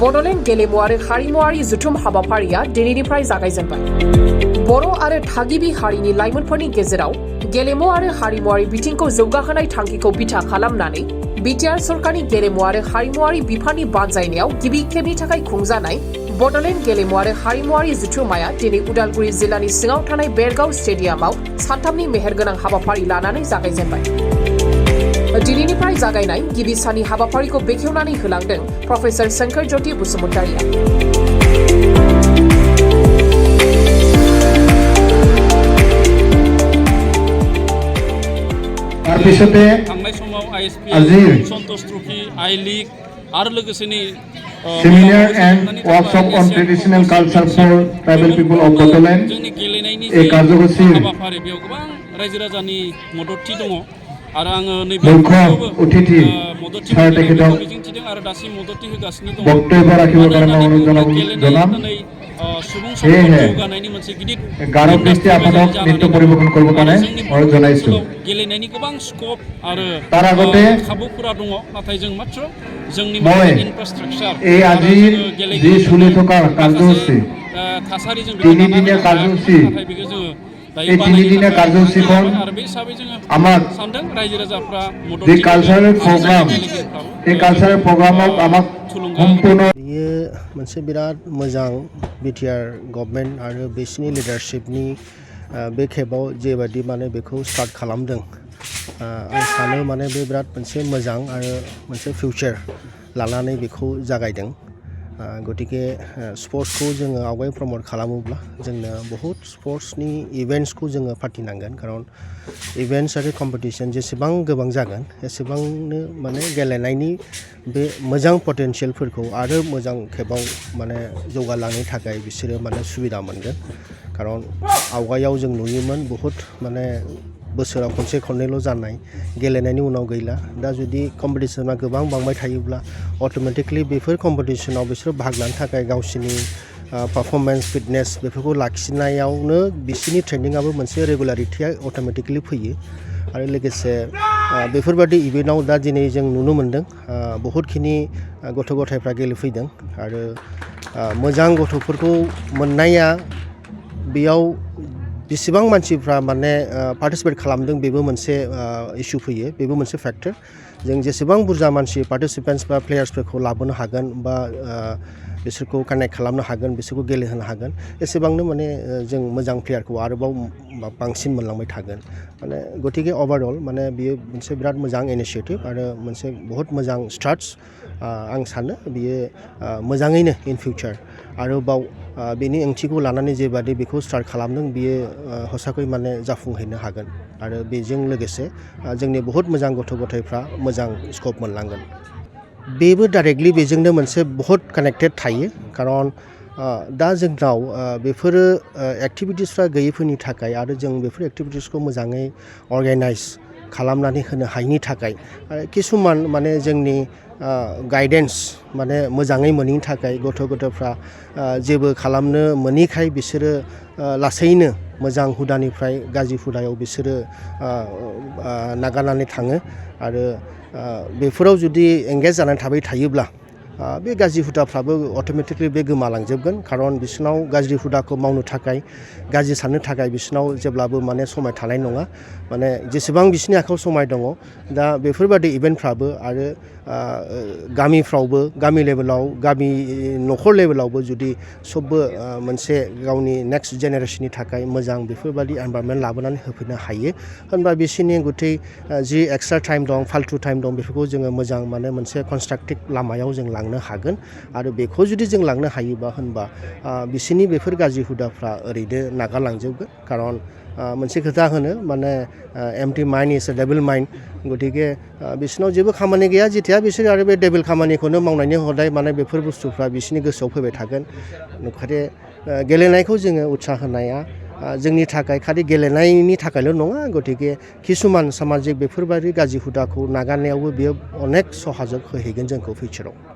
बड'लेण्ड गेलेमु आरो हारिमुआरि जथुम हाबाफारिया दिनैनिफ्राय जागायजेनबाय। बर' आरो थागिबि हारिनि लाइमोनफोरनि गेजेराव गेलेमु आरो हारिमुआरि बिथिंखौ जौगाहोनाय थांखिखौ बिथा खालामनानै बिटिआर सरकारनि गेलेमु आरो हारिमुआरि बिफाननि बानजायनायाव गिबि खेबनि थाखाय खुंजानाय बड'लेण्ड गेलेमु आरो हारिमुआरि जथुमाया दिनै उदालगुरि जिल्लानि सिङाव थानाय बेरगाव स्टेडियामाव सानथामनि मेहेरगोनां हाबाफारि लानानै जागायजेनबाय। दिनैनिफ्राय जागायनाय गिबि साननि हाबाफारिखौ बेखेवनानै होलांदों प्रफेसर शंकर ज्योति बसुमतारिया। थांनाय समाव ISPL Santosh trophy I league आरो लोगोसेनि Seminar and workshop on traditional culture for tribal people of Bodoland. जोंनि गेलेनायनि हाबाफारि बेयाव गोबां रायजो राजानि मददथि दङ आरो आङो नैबे मददथि मोनगोन मिजिंथिदों आरो दासिम मददथि होगासिनो दङ। गेलेनाया दिनै सुबुं सम्पद जौगानायनि मोनसे गिदिर गेलेनायनि गोबां स्कोप आरो खाबुफोरा दङ, नाथाय जों मात्र जोंनि इनफ्रास्ट्राक्चार थासारि जों बेखौ नाथाय बेखौ जोङो दायो आरो बे हिसाबै जोङो सानदों रायजो राजाफ्रा मदद बेयो मोनसे बिराद मोजां बिटिआर गभर्नमेन्ट आरो बिसिनि लिडारशिपनि बे खेबाव जेबादि माने बेखौ स्टार्ट खालामदों। आं सानो माने बे बिराद मोनसे मोजां आरो मोनसे फिउचार लानानै बेखौ जागायदों। गतिके स्पर्ट्सखौ जोङो आवगाय प्रमोट खालामोब्ला जोंनो बहुत स्पर्ट्सनि इभेन्ट्सखौ जोङो फाथिनांगोन, खारन इभेन्ट्स आरो कम्पिटिशन जेसेबां गोबां जागोन एसेबांनो माने गेलेनायनि बे मोजां पटेनशियेलफोरखौ आरो मोजां खेबाव माने जौगालांनो थाखाय बिसोरो माने सुबिदा मोनगोन। खारन आवगायाव जों नुयोमोन बहुत माने बोसोराव खनसे खननैल' जानाय गेलेनायनि उनाव गैला। दा जुदि कम्पिटिशना गोबां बांबाय थायोब्ला अट'मेटिकलि बेफोर कम्पिटिशनाव बिसोर बाहागो लानो थाखाय गावसिनि पारफरमेन्स फिटनेस बेफोरखौ लाखिनायावनो बिसोरनि ट्रेनिंआबो मोनसे रेगुलारिटिया अट'मेटिकलि फैयो। आरो लोगोसे बेफोरबादि इभेन्टआव दा दिनै जों नुनो मोन्दों बहुतखिनि गथ' गथायफ्रा गेलेफैदों आरो मोजां गथ'फोरखौ मोननाया बेयाव बेसेबां मानसिफ्रा माने पार्टिसिपेट खालामदों बेबो मोनसे इस्यु फैयो, बेबो मोनसे फैक्टर। जों जेसेबां बुरजा मानसि पार्टिसिपेन्टस बा प्लेयार्सफोरखौ लाबोनो हागोन बा बिसोरखौ कानेक्ट खालामनो हागोन, बिसोरखौ गेलेहोनो हागोन, एसेबांनो माने जों मोजां प्लेयारखौ आरोबाव बांसिन मोनलांबाय थागोन। माने गतिके अभारअल माने बियो मोनसे बिराद मोजां इनिशिएटिभ आरो मोनसे बहुत मोजां स्टार्ट्स। आं सानो बियो मोजाङैनो इन फिउचार आरोबाव बेनि ओंथिखौ लानानै जेबादि बेखौ स्टार्ट खालामदों बियो हसाखै माने जाफुंहैनो हागोन आरो बेजों लोगोसे जोंनि बहुत मोजां गथ' गथायफ्रा मोजां स्कप मोनलांगोन। बेबो डाइरेक्टलि बेजोंनो मोनसे बहुत कानेक्टेड थायो, खारन दा जोंनाव बेफोरो एक्टिभिटिसफ्रा गैयैफोरनि थाखाय आरो जों बेफोर एक्टिभिटिसखौ मोजाङै अर्गानाइज खालामनानै होनो हायैनि थाखाय किसुमान माने जोंनि गाइडेन्स माने मोजाङै मोनैनि थाखाय गथ' गथ'फ्रा जेबो खालामनो मोनैखाय बिसोरो लासैनो मोजां हुदानिफ्राय गाज्रि हुदायाव बिसोरो नागारनानै थाङो आरो बेफोराव जुदि एंगेज जानानै थाबाय थायोब्ला बे गाज्रि हुदाफ्राबो अट'मेटिकलि बे गोमालांजोबगोन। खारन बिसोरनाव गाज्रि हुदाखौ मावनो थाखाय गाज्रि साननो थाखाय बिसोरनाव जेब्लाबो माने समाय थानाय नङा। माने जेसेबां बिसोरनि आखायाव समाय दङ दा बेफोरबादि इभेन्टफ्राबो आरो गामिफ्रावबो गामि लेभेलाव गामि न'खर लेभेलावबो जुदि सबबो मोनसे गावनि नेक्स्ट जेनेरेसननि थाखाय मोजां बेफोरबादि एनभायरनमेन्ट लाबोनानै होफैनो हायो होनबा बिसोरनि गुथै जि एक्सट्रा टाइम दं फाल्थु टाइम दं बेफोरखौ जोङो मोजां माने मोनसे कनस्ट्राक्टिभ लामायाव जों लांनो हागोन। आरो बेखौ जुदि जों लांनो हायोबा होनबा बिसोरनि बेफोर गाज्रि हुदाफ्रा ओरैनो नागारलांजोबगोन। खारन मोनसे खोथा होनो माने empty mind is a devil mind. गतिके बिसोरनाव जेबो खामानि गैया जेथिया बिसोर आरो बे डेभिल खामानिखौनो मावनायनि हदाय माने बेफोर बुस्थुफ्रा बिसोरनि गोसोआव फैबाय थागोन। ओंखायनो गेलेनायखौ जोङो उत्साह होनाया जोंनि थाखाय खालि गेलेनायनि थाखायल' नङा, गतिके किसुमान सामाजिक बेफोरबायदि गाज्रि हुदाखौ नागारनायावबो बेयो अनेक सहाजक होहैगोन जोंखौ फिउचाराव।